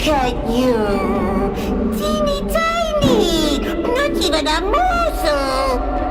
at you. Teeny tiny, not even a morsel.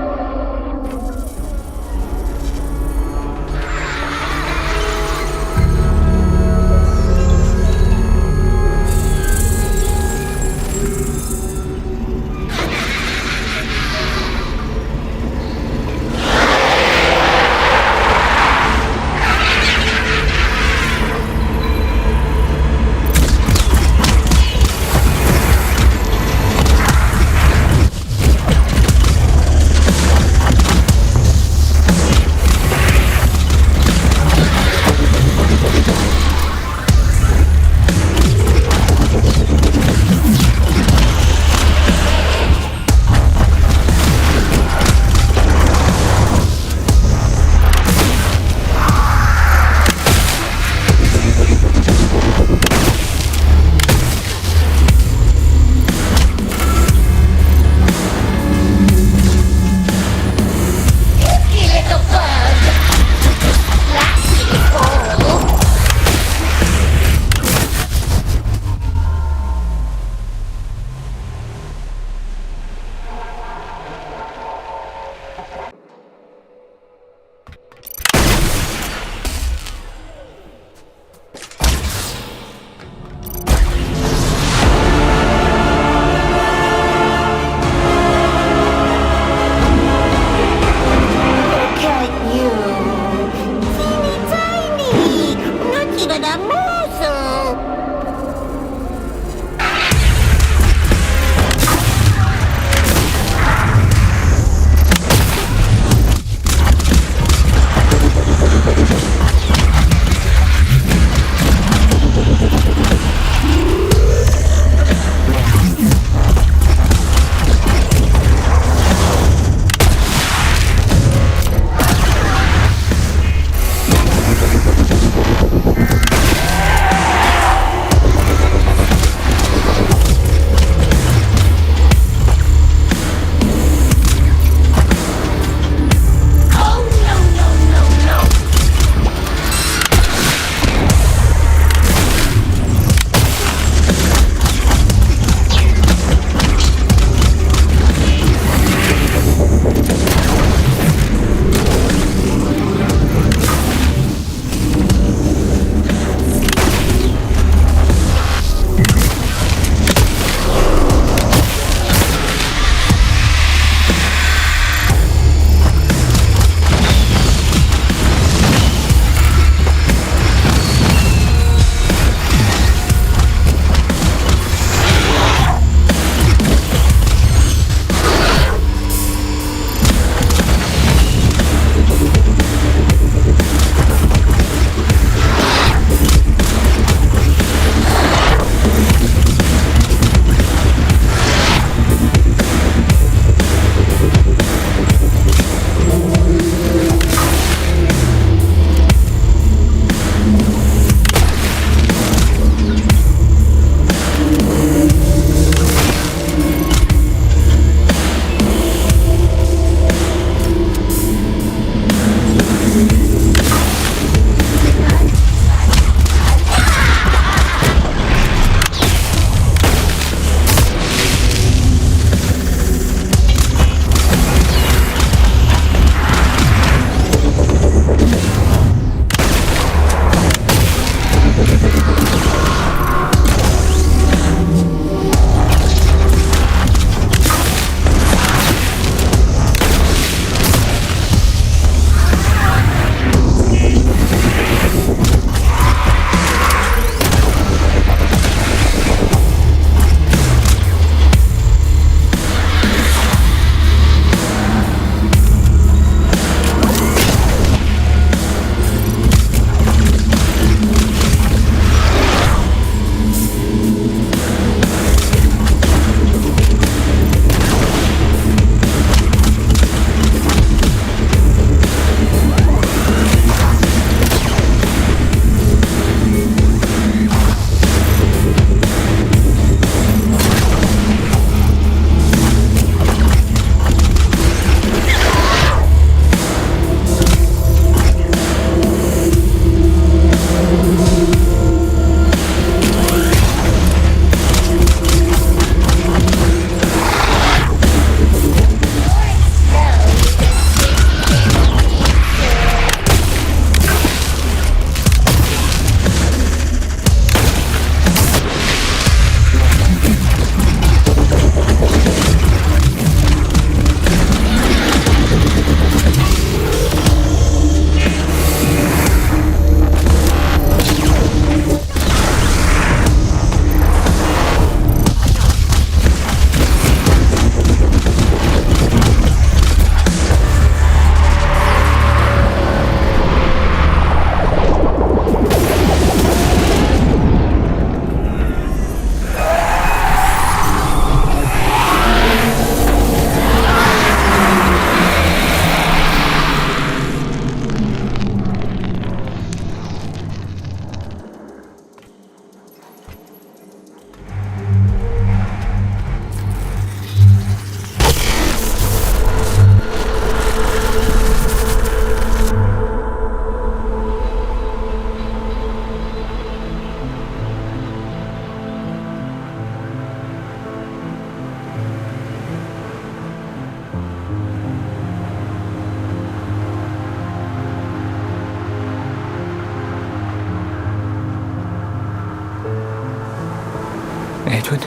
Edwin?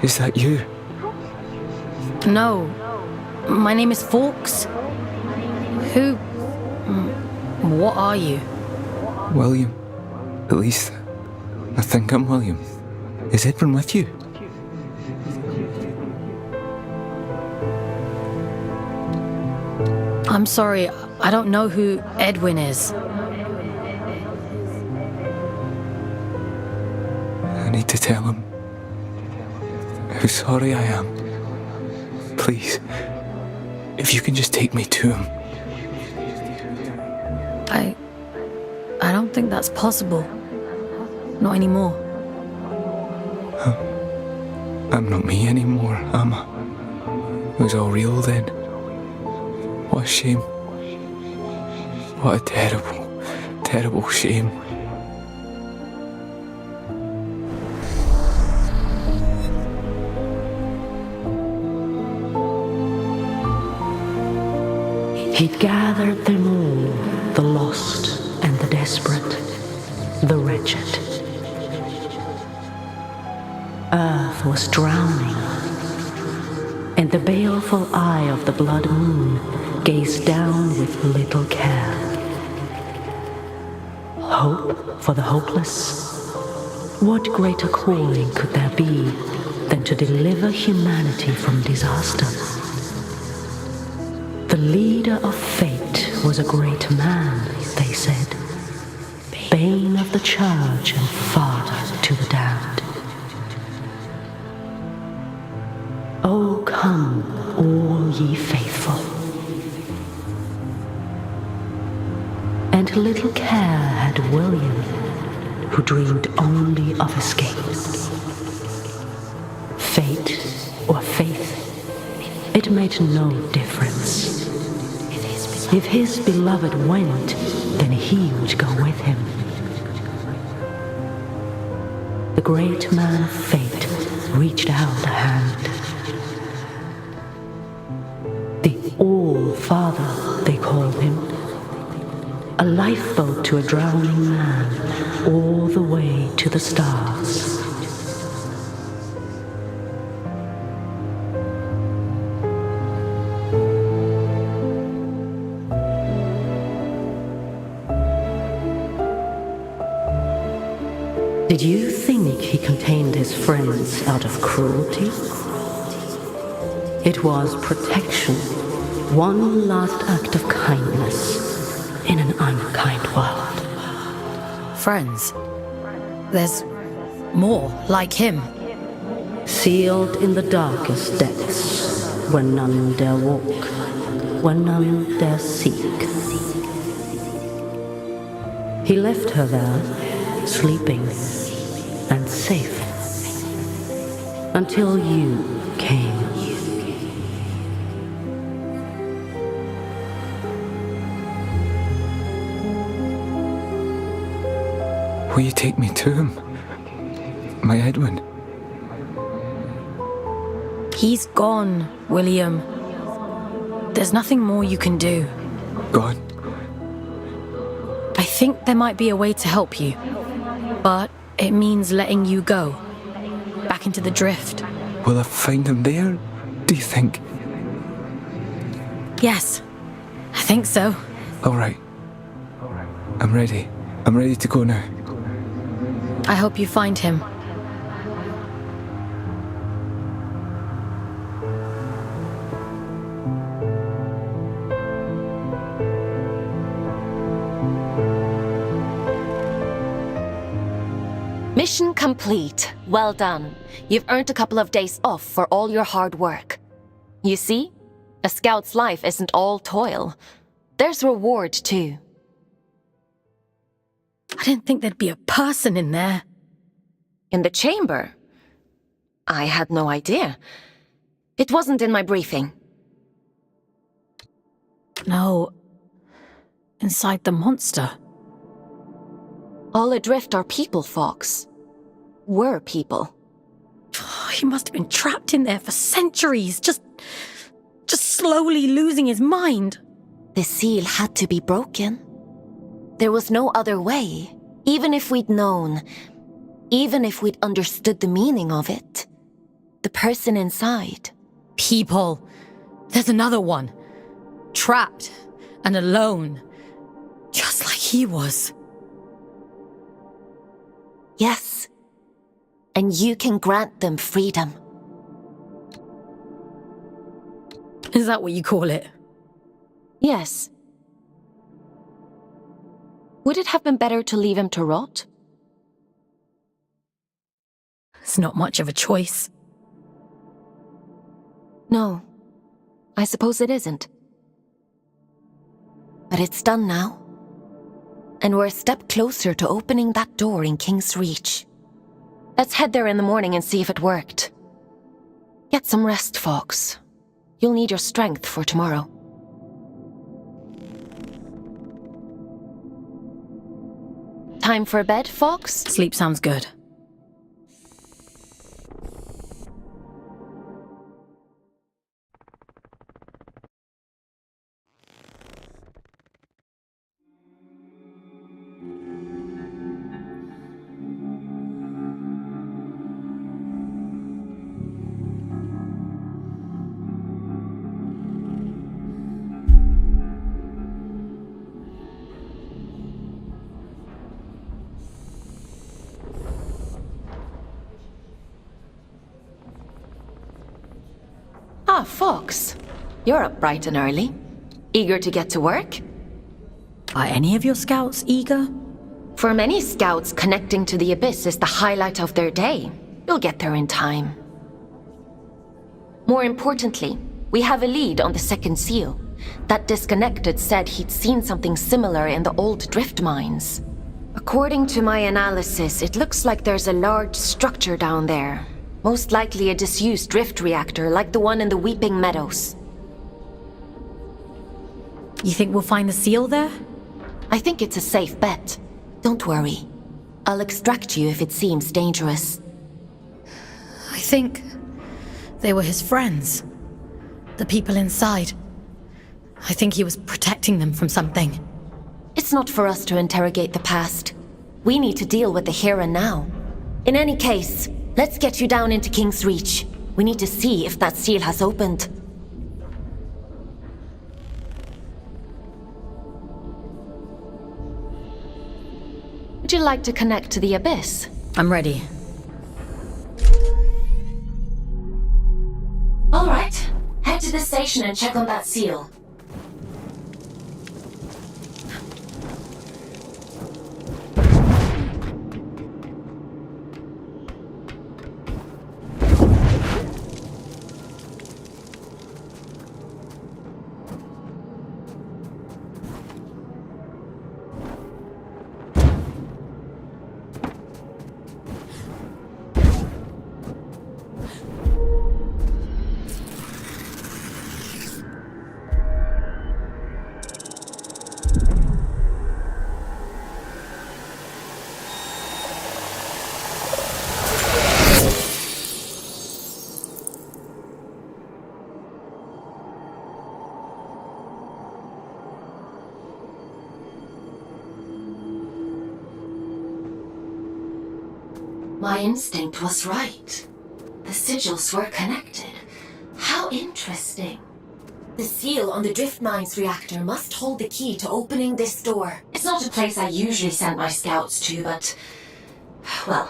Is that you? No. My name is Fawkes. Who... What are you? William. At least, I think I'm William. Is Edwin with you? I'm sorry, I don't know who Edwin is. I need to tell him how sorry I am. Please, if you can just take me to him. I don't think that's possible. Not anymore. I'm not me anymore, am I? It was all real then. What a shame. What a terrible, terrible shame. He'd gathered them all, the lost and the desperate, the wretched. Earth was drowning, and the baleful eye of the blood moon gazed down with little care. Hope for the hopeless? What greater calling could there be than to deliver humanity from disaster? The leader of fate was a great man, they said, bane of the church and father to the damned. Oh, come, all ye faithful. And little care had William, who dreamed only of escape. Fate or faith, it made no difference. If his beloved went, then he would go with him. The great man of fate reached out a hand. The All-Father, they called him. A lifeboat to a drowning man, all the way to the stars. Did you think he contained his friends out of cruelty? It was protection, one last act of kindness in an unkind world. Friends. There's more like him. Sealed in the darkest depths, where none dare walk, where none dare seek. He left her there, sleeping and safe, until you came. Will you take me to him? My Edwin? He's gone, William. There's nothing more you can do. God. I think there might be a way to help you, but it means letting you go, back into the drift. Will I find him there, do you think? Yes, I think so. All right. I'm ready. I'm ready to go now. I hope you find him. Mission complete. Well done. You've earned a couple of days off for all your hard work. You see, a scout's life isn't all toil. There's reward too. I didn't think there'd be a person in there. In the chamber? I had no idea. It wasn't in my briefing. No. Inside the monster. All adrift are people, Fawkes. Were people. He must have been trapped in there for centuries, just slowly losing his mind. The seal had to be broken. There was no other way, even if we'd known. Even if we'd understood the meaning of it, the person inside... People. There's another one. Trapped and alone. Just like he was. Yes. And you can grant them freedom. Is that what you call it? Yes. Would it have been better to leave him to rot? It's not much of a choice. No. I suppose it isn't. But it's done now. And we're a step closer to opening that door in King's Reach. Let's head there in the morning and see if it worked. Get some rest, Fox. You'll need your strength for tomorrow. Time for bed, Fox? Sleep sounds good. Ah, Fox. You're up bright and early. Eager to get to work? Are any of your scouts eager? For many scouts, connecting to the Abyss is the highlight of their day. You'll get there in time. More importantly, we have a lead on the second seal. That disconnected said he'd seen something similar in the old drift mines. According to my analysis, it looks like there's a large structure down there. Most likely a disused drift reactor like the one in the Weeping Meadows. You think we'll find the seal there? I think it's a safe bet. Don't worry. I'll extract you if it seems dangerous. I think they were his friends. The people inside. I think he was protecting them from something. It's not for us to interrogate the past. We need to deal with the here and now. In any case, let's get you down into King's Reach. We need to see if that seal has opened. Would you like to connect to the Abyss? I'm ready. All right. Head to the station and check on that seal. My instinct was right. The sigils were connected. How interesting. The seal on the Drift Mines reactor must hold the key to opening this door. It's not a place I usually send my scouts to, but... well,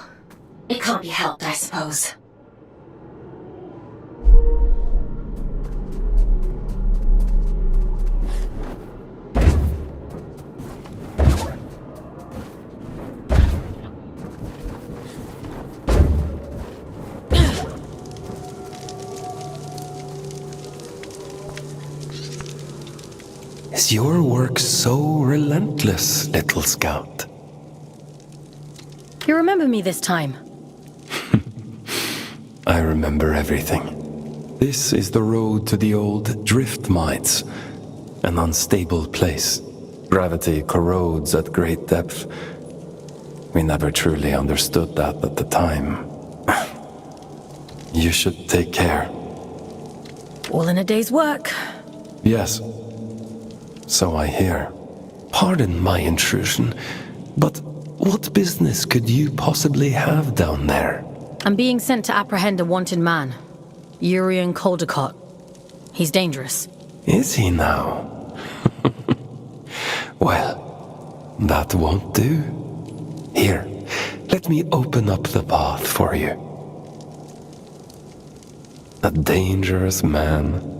it can't be helped, I suppose. Is your work so relentless, little scout? You remember me this time? I remember everything. This is the road to the old drift mines, an unstable place. Gravity corrodes at great depth. We never truly understood that at the time. You should take care. All in a day's work. Yes. So I hear. Pardon my intrusion, but What business could you possibly have down there? I'm being sent to apprehend a wanted man. Urian Caldecott. He's dangerous. Is he now? Well, that won't do. Here, let me open up the path for you. A dangerous man.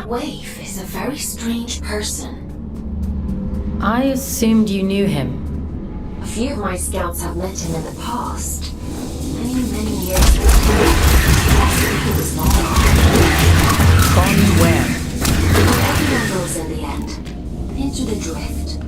Waif is a very strange person. I assumed you knew him. A few of my scouts have met him in the past. Many years ago. He was long Gone where? Everyone goes in the end. Into the drift.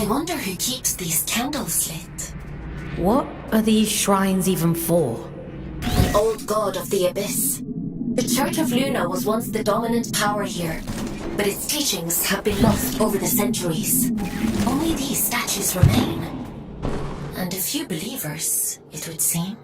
I wonder who keeps these candles lit. What are these shrines even for? An old god of the abyss. The Church of Luna was once the dominant power here, but its teachings have been lost over the centuries. Only these statues remain. And a few believers, it would seem.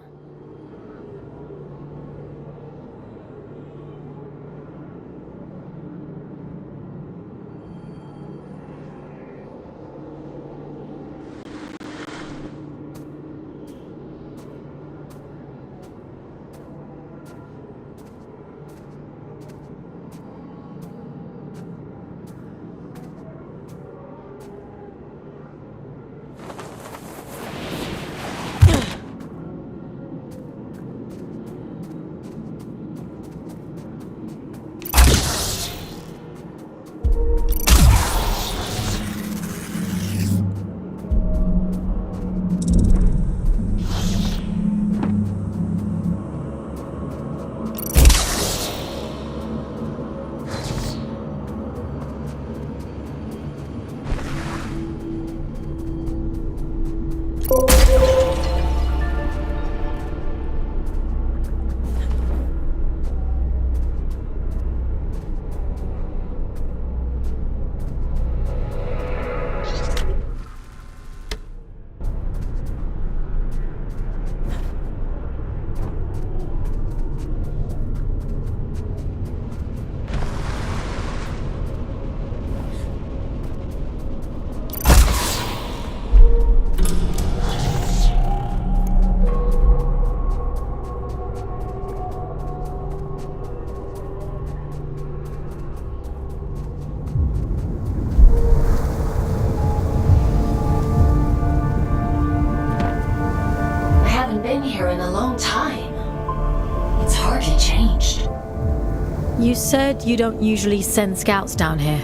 You said you don't usually send scouts down here.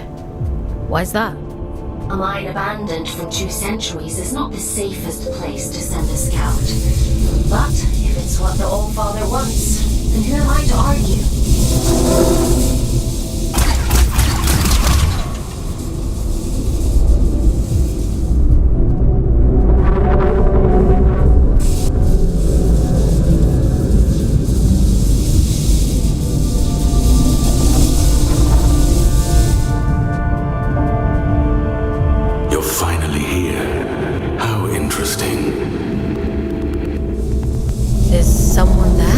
Why's that? A mine abandoned for 2 centuries is not the safest place to send a scout. But if it's what the Old Father wants, then who am I to argue? Someone there?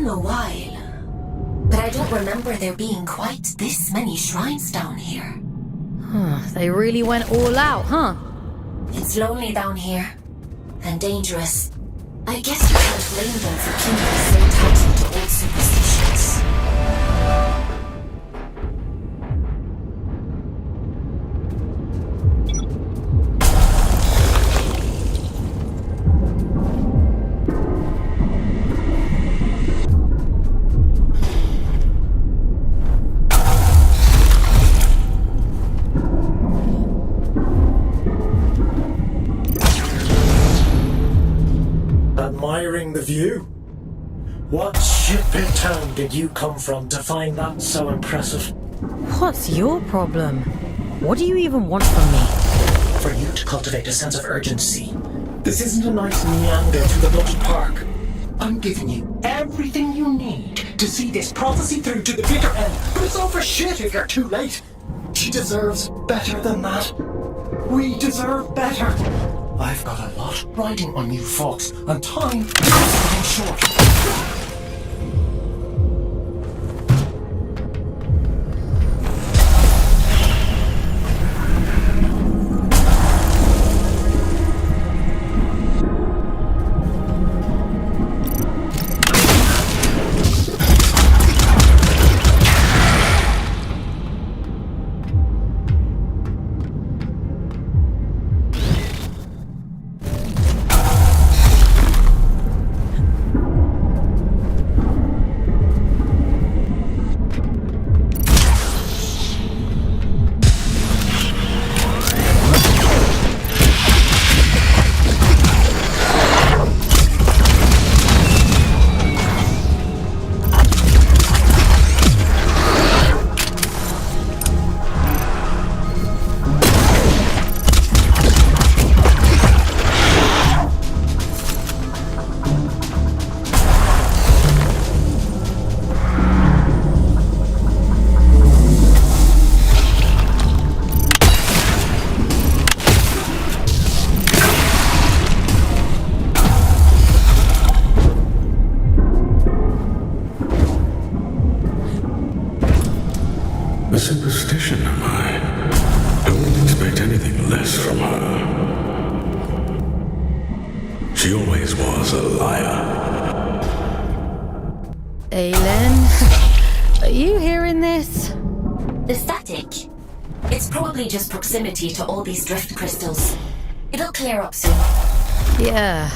A while, but I don't remember there being quite this many shrines down here. They really went all out, huh? It's lonely down here, and dangerous. I guess you can't blame them for keeping so tight to old superstitions. Admiring the view? What ship-bit town did you come from to find that so impressive? What's your problem? What do you even want from me? For you to cultivate a sense of urgency. This isn't a nice meander through the bloody park. I'm giving you everything you need to see this prophecy through to the bitter end, but it's all for shit if you're too late. She deserves better than that. We deserve better. I've got a lot riding on you folks, and time is getting short. A superstition, am I? I wouldn't expect anything less from her. She always was a liar. Aelin, are you hearing this? The static. It's probably just proximity to all these drift crystals. It'll clear up soon. Yeah.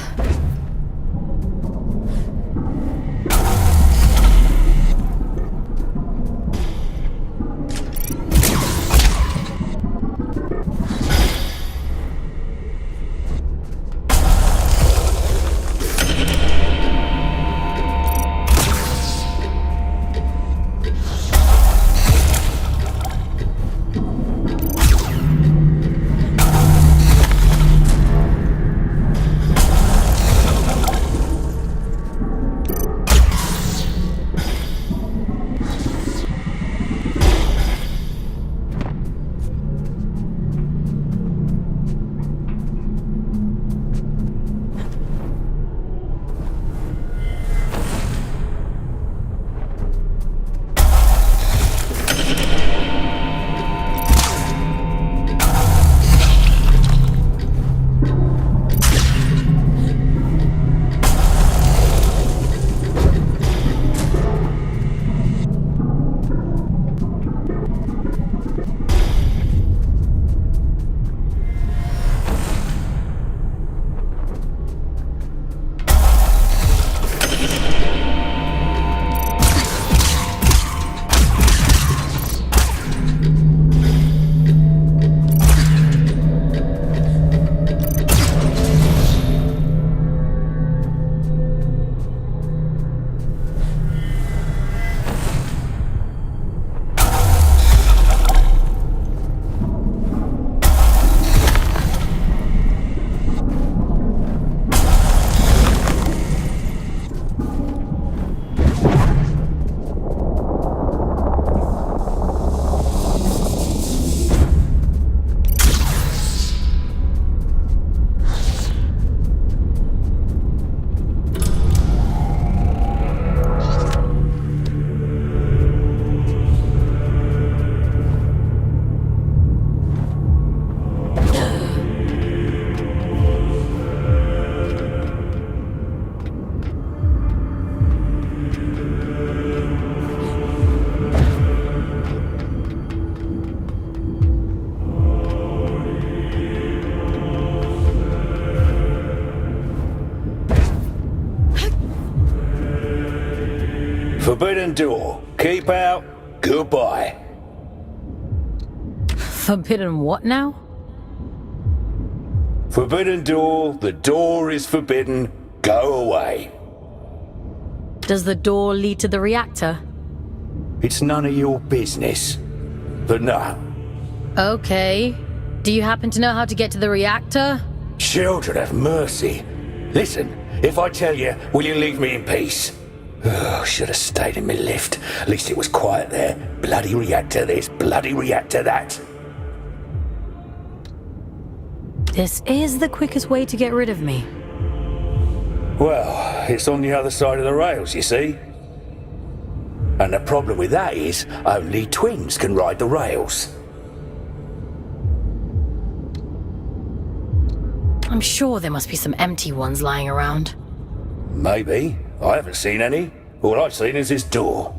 Forbidden door. Keep out. Goodbye. Forbidden what now? Forbidden door. The door is forbidden. Go away. Does the door lead to the reactor? It's none of your business. But no. Okay. Do you happen to know how to get to the reactor? Children have mercy. Listen, if I tell you, will you leave me in peace? Oh, should have stayed in my lift. At least it was quiet there. Bloody reactor this, bloody reactor that. This is the quickest way to get rid of me. Well, it's on the other side of the rails, you see. And the problem with that is, only twins can ride the rails. I'm sure there must be some empty ones lying around. Maybe. I haven't seen any. All I've seen is his door.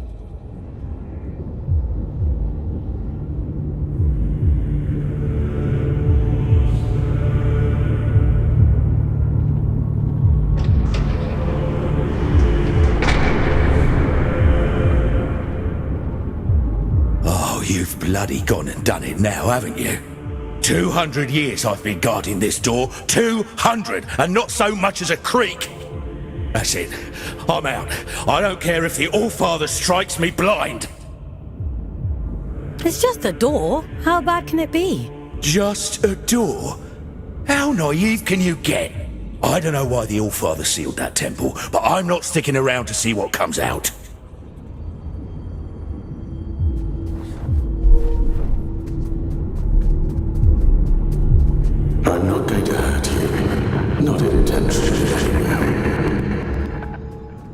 Oh, you've bloody gone and done it now, haven't you? 200 years I've been guarding this door. 200! And not so much as a creak! That's it. I'm out. I don't care if the Allfather strikes me blind. It's just a door. How bad can it be? Just a door? How naive can you get? I don't know why the Allfather sealed that temple, but I'm not sticking around to see what comes out. I'm not going to hurt you. Not intentionally, anyhow.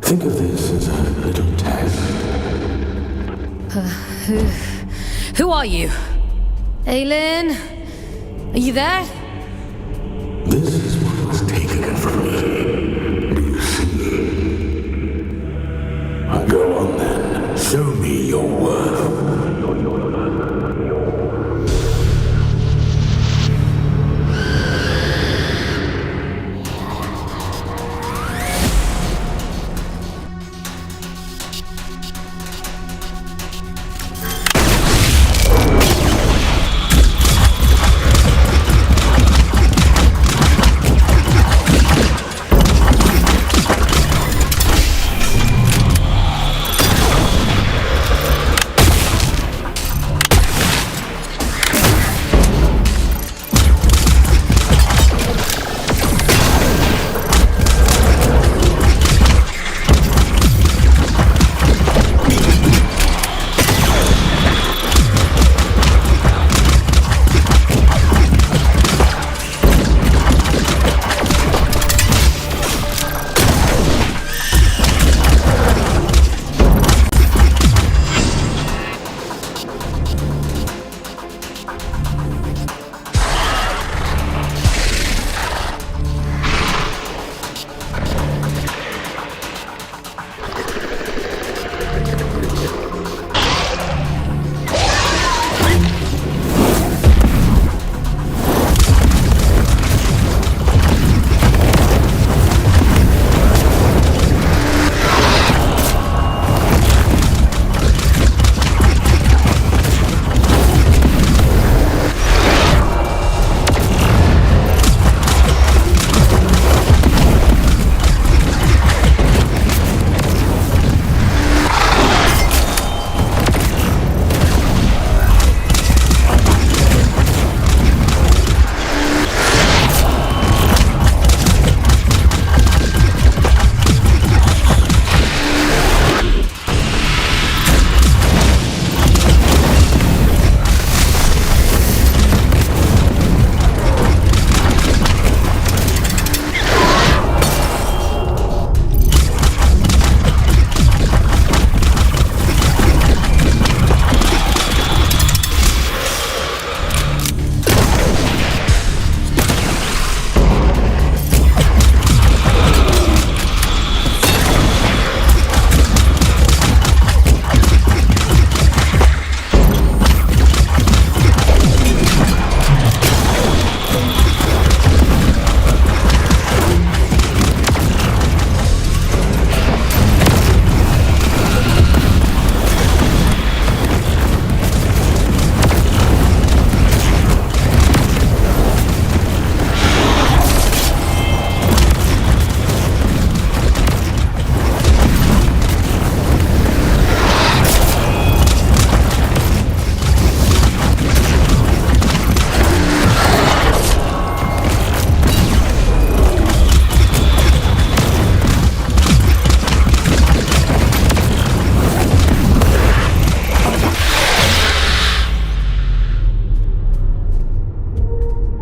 Think of this as a little test. Who are you? Aylin? Are you there? This is what was taken from me. Do you see? Go on then. Show me your worth.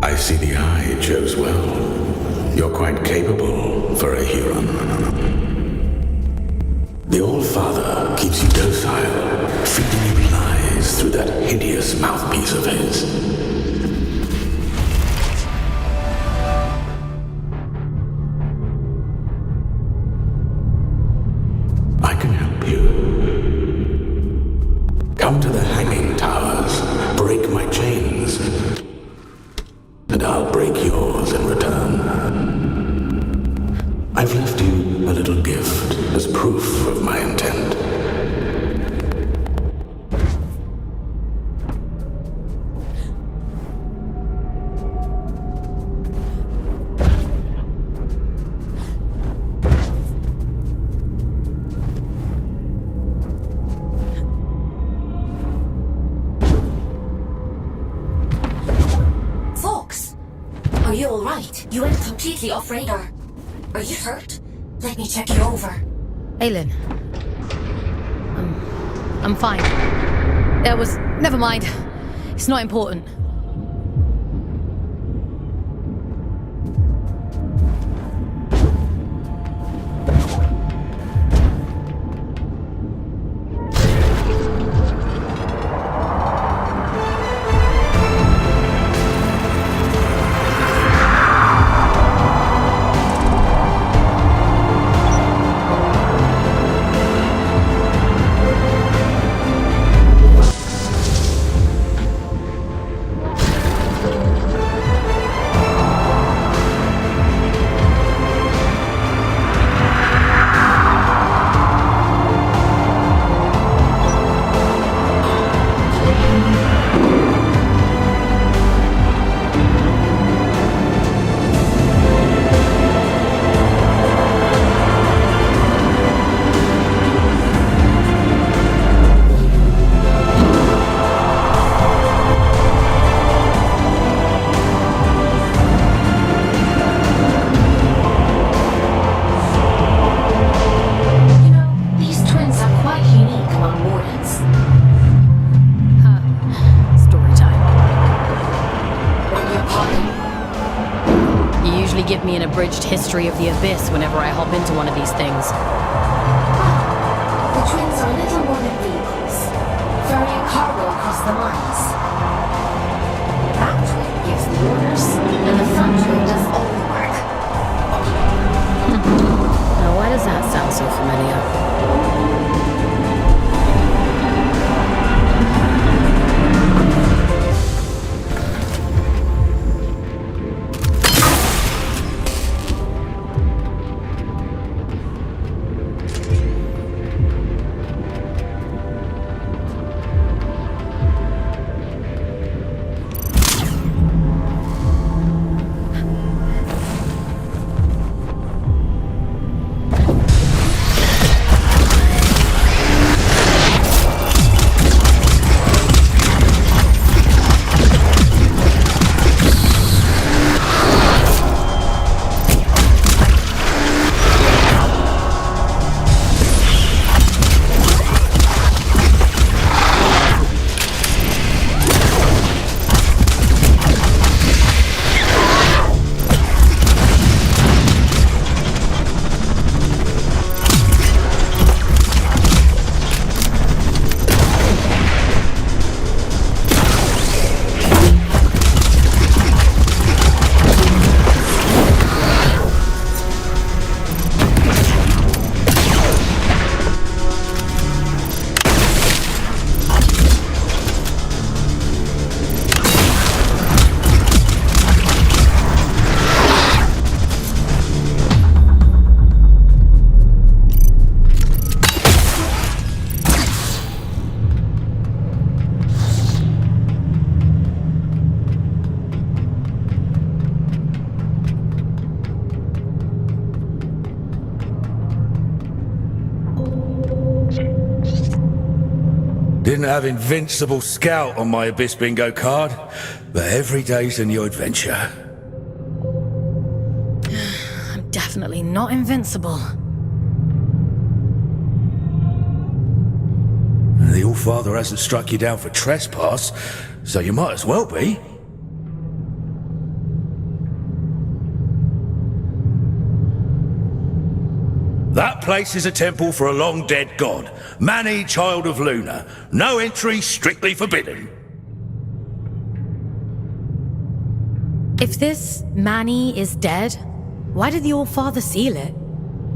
I see the eye shows well. You're quite capable for a Huron. The All-Father keeps you docile, feeding you lies through that hideous mouthpiece of his. I can help you. Come to the hanging towers, break my chains, and I'll break yours in return. I've left you a little gift as proof of my intent. Fox! Are you alright? You went completely off radar. Are you hurt? Let me check you over. Aylin. I'm fine. Never mind. It's not important. Give me an abridged history of the Abyss whenever I hop into one of these things. The twins are little more than vehicles, ferrying cargo across the mines. The back twin gives the orders, and the front twin does all the work. Now, why does that sound so familiar? Didn't have Invincible Scout on my Abyss bingo card, but every day's a new adventure. I'm definitely not invincible. The All-Father hasn't struck you down for trespass, so you might as well be. That place is a temple for a long-dead god, Mani, child of Luna. No entry, strictly forbidden. If this Manny is dead, why did the All-Father seal it?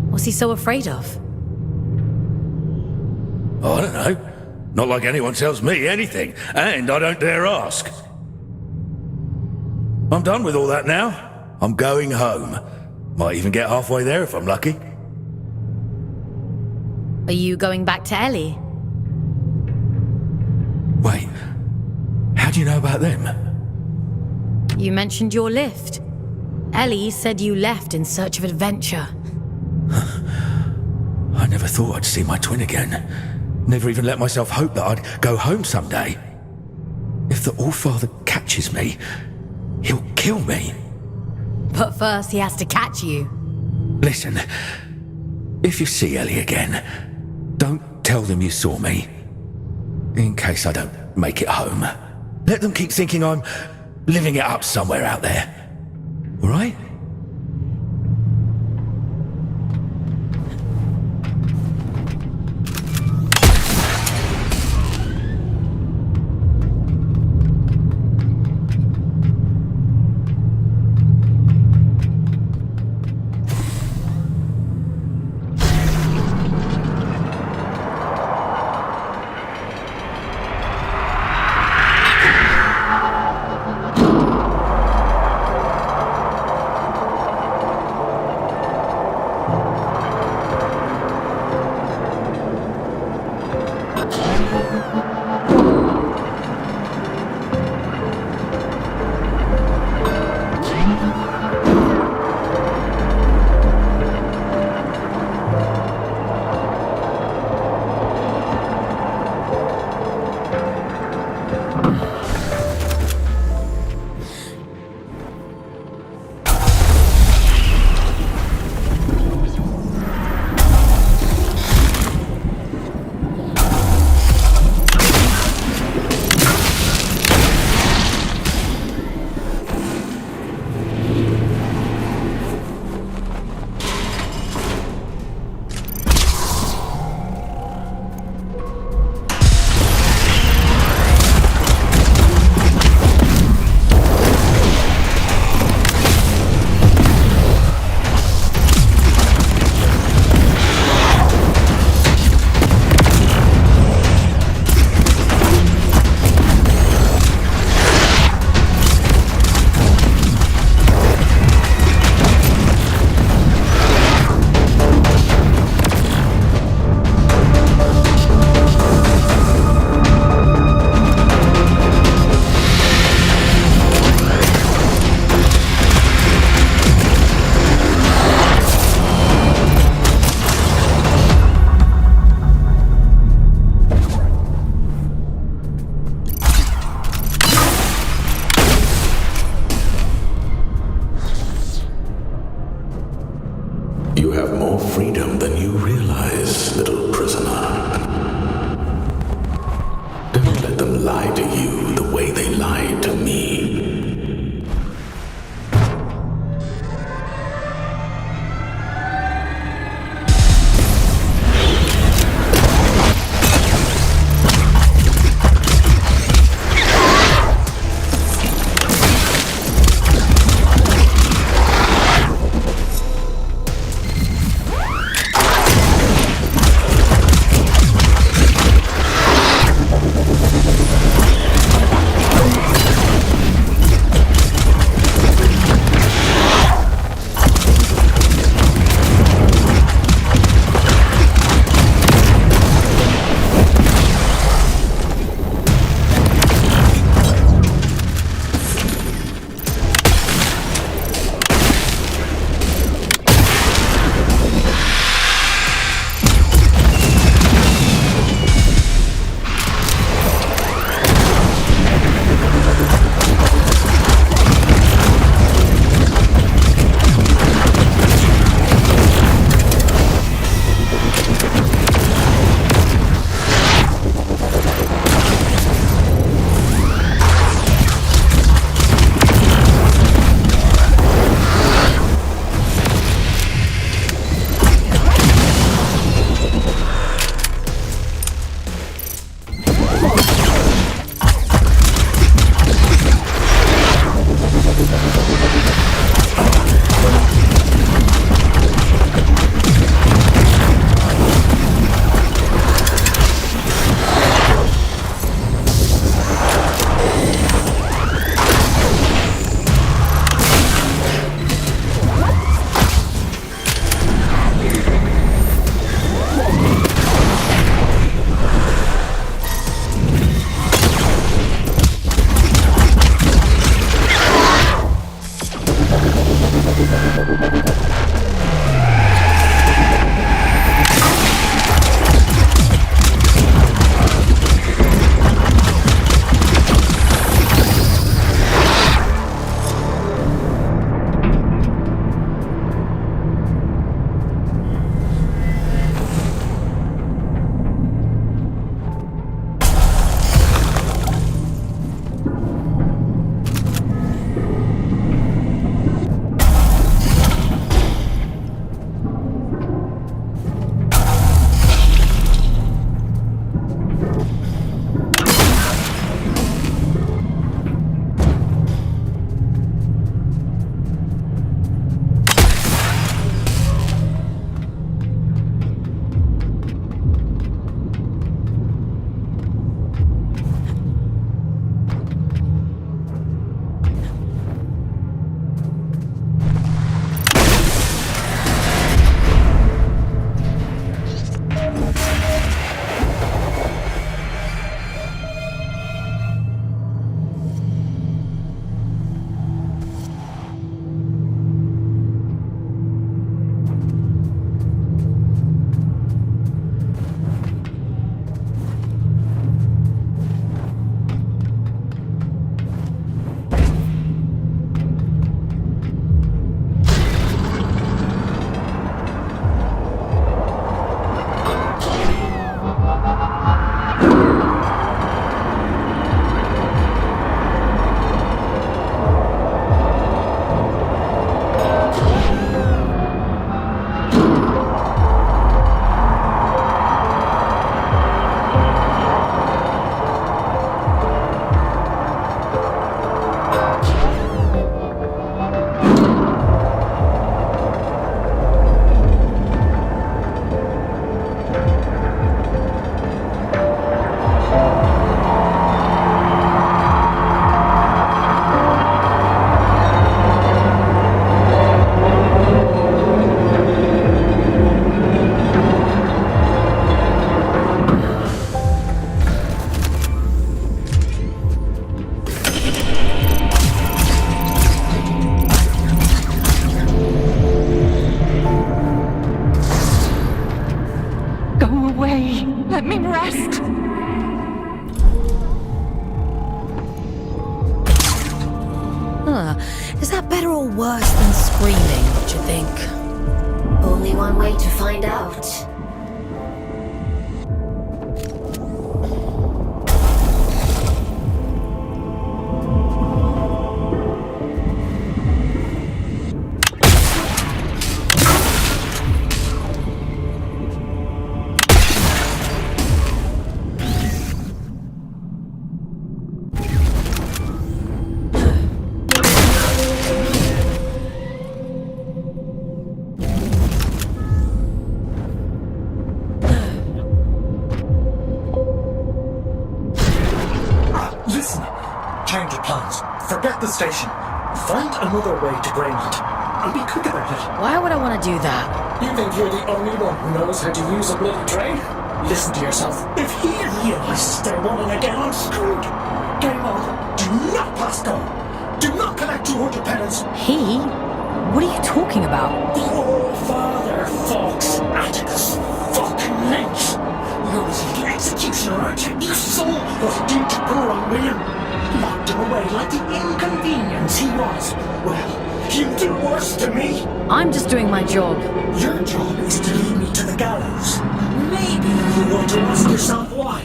What's he so afraid of? I don't know. Not like anyone tells me anything, and I don't dare ask. I'm done with all that now. I'm going home. Might even get halfway there if I'm lucky. Are you going back to Ellie? Wait, how do you know about them? You mentioned your lift. Ellie said you left in search of adventure. I never thought I'd see my twin again. Never even let myself hope that I'd go home someday. If the All-Father catches me, he'll kill me. But first he has to catch you. Listen, if you see Ellie again, don't tell them you saw me. In case I don't make it home. Let them keep thinking I'm living it up somewhere out there. All right? Is that better or worse than screaming, do you think? Only one way to find out. Change of plans. Forget the station. Find another way to Greyland. And be quick about it. Why would I want to do that? You think you're the only one who knows how to use a bloody train? Listen to yourself. If he realizes they're running again, I'm screwed. Game on. Do not pass go. Do not collect 200 penance. He? What are you talking about? The old father, Fox. Atticus. Fucking Lynch. You're his little executioner, aren't you? You saw what he did to poor old William. Locked him away like the inconvenience he was. Well, you do worse to me. I'm just doing my job. Your job is to lead me to the gallows. Maybe you want to ask yourself why.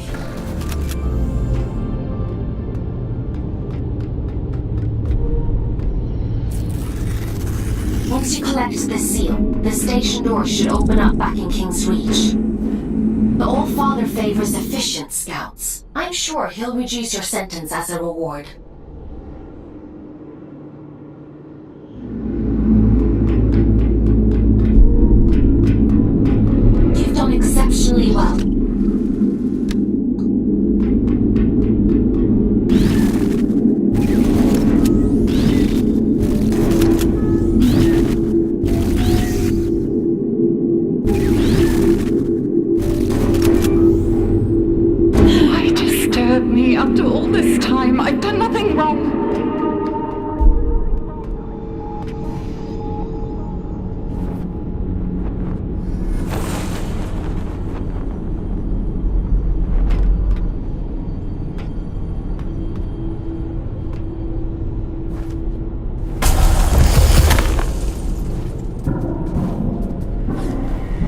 Once you collect the seal, the station door should open up back in King's Reach. The Old Father favors efficient scouts. I'm sure he'll reduce your sentence as a reward. You've done exceptionally well. After all this time, I've done nothing wrong.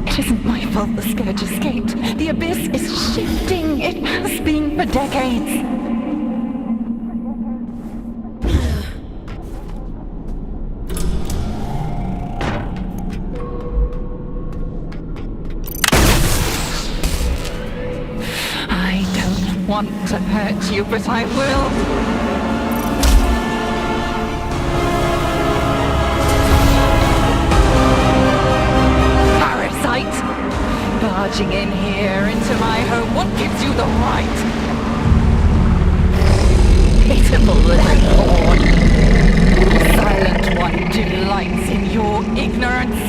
It isn't my fault the Scourge escaped. The Abyss is shifting. It has been for decades. I don't want to hurt you, but I will. Barging in here into my home, what gives you the right? Pitiful little pawn. The Silent One delights in your ignorance.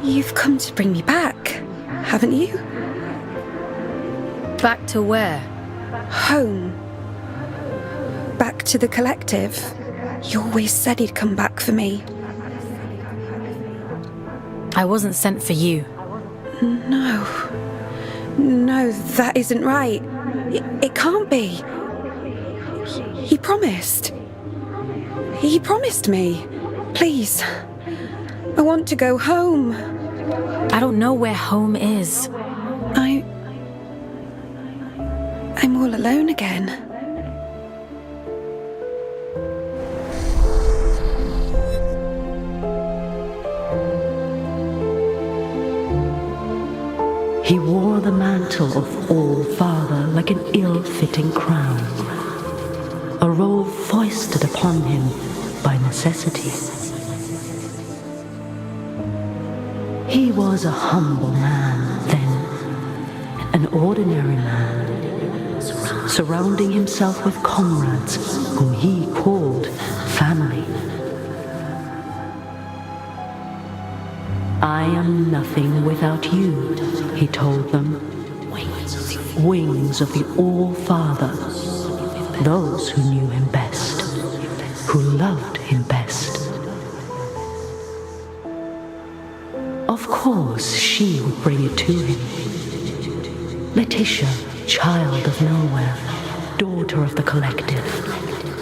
You've come to bring me back, haven't you? Back to where? Home. Back to the collective. You always said he'd come back for me. I wasn't sent for you. No, that isn't right. It can't be. He promised. He promised me. Please. I want to go home. I don't know where home is. I'm all alone again. He wore the mantle of All-Father like an ill-fitting crown, a role foisted upon him by necessity. He was a humble man then, an ordinary man, surrounding himself with comrades whom he called family. I am nothing without you, he told them. Wings of the All-Father, those who knew him best, who loved him best. Of course, she would bring it to him. Letitia, child of nowhere, daughter of the collective,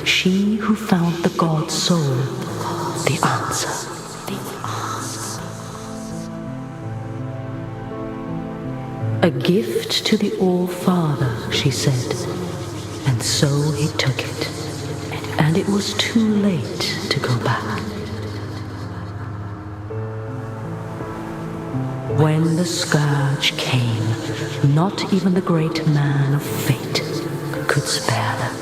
she who found the god soul, the answer. A gift to the All-Father, she said, and so he took it, and it was too late to go back. When the scourge came, not even the great man of fate could spare them.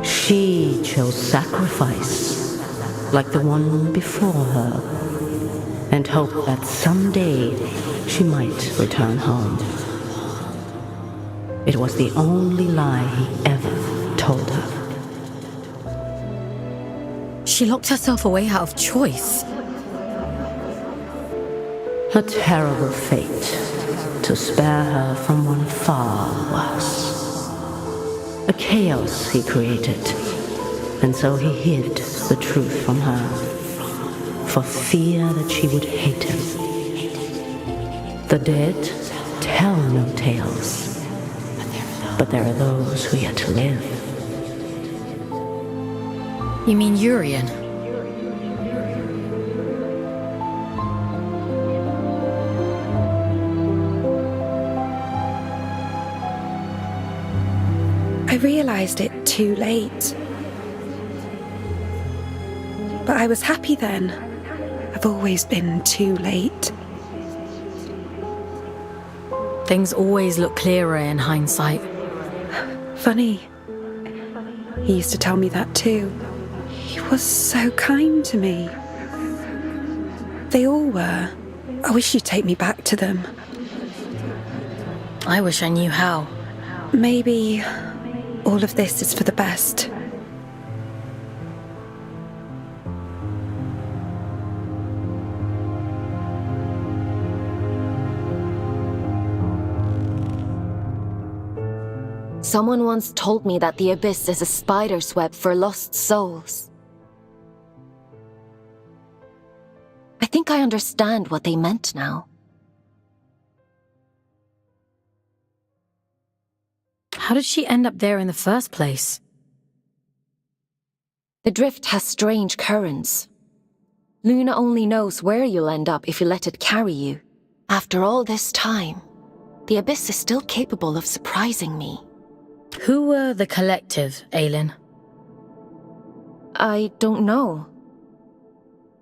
She chose sacrifice, like the one before her, and hoped that someday she might return home. It was the only lie he ever told her. She locked herself away out of choice. A terrible fate to spare her from one far worse. A chaos he created, and so he hid the truth from her, for fear that she would hate him. The dead tell no tales, but there are those who yet to live. You mean Urian? I realized it too late. But I was happy then. I've always been too late. Things always look clearer in hindsight. Funny. He used to tell me that too. He was so kind to me. They all were. I wish you'd take me back to them. I wish I knew how. Maybe all of this is for the best. Someone once told me that the Abyss is a spider's web for lost souls. I think I understand what they meant now. How did she end up there in the first place? The drift has strange currents. Luna only knows where you'll end up if you let it carry you. After all this time, the Abyss is still capable of surprising me. Who were the collective, Aylin? I don't know.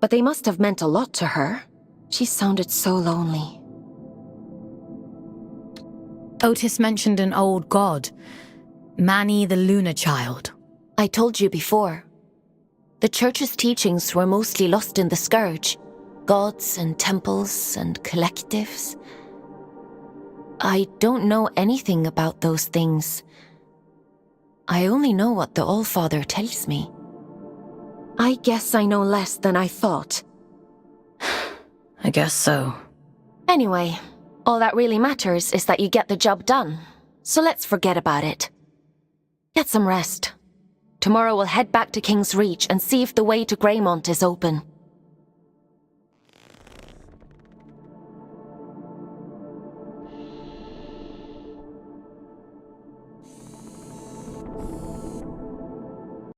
But they must have meant a lot to her. She sounded so lonely. Otis mentioned an old god, Manny the Lunar Child. I told you before. The church's teachings were mostly lost in the Scourge. Gods and temples and collectives. I don't know anything about those things. I only know what the Allfather tells me. I guess I know less than I thought. I guess so. Anyway, all that really matters is that you get the job done. So let's forget about it. Get some rest. Tomorrow we'll head back to King's Reach and see if the way to Greymont is open.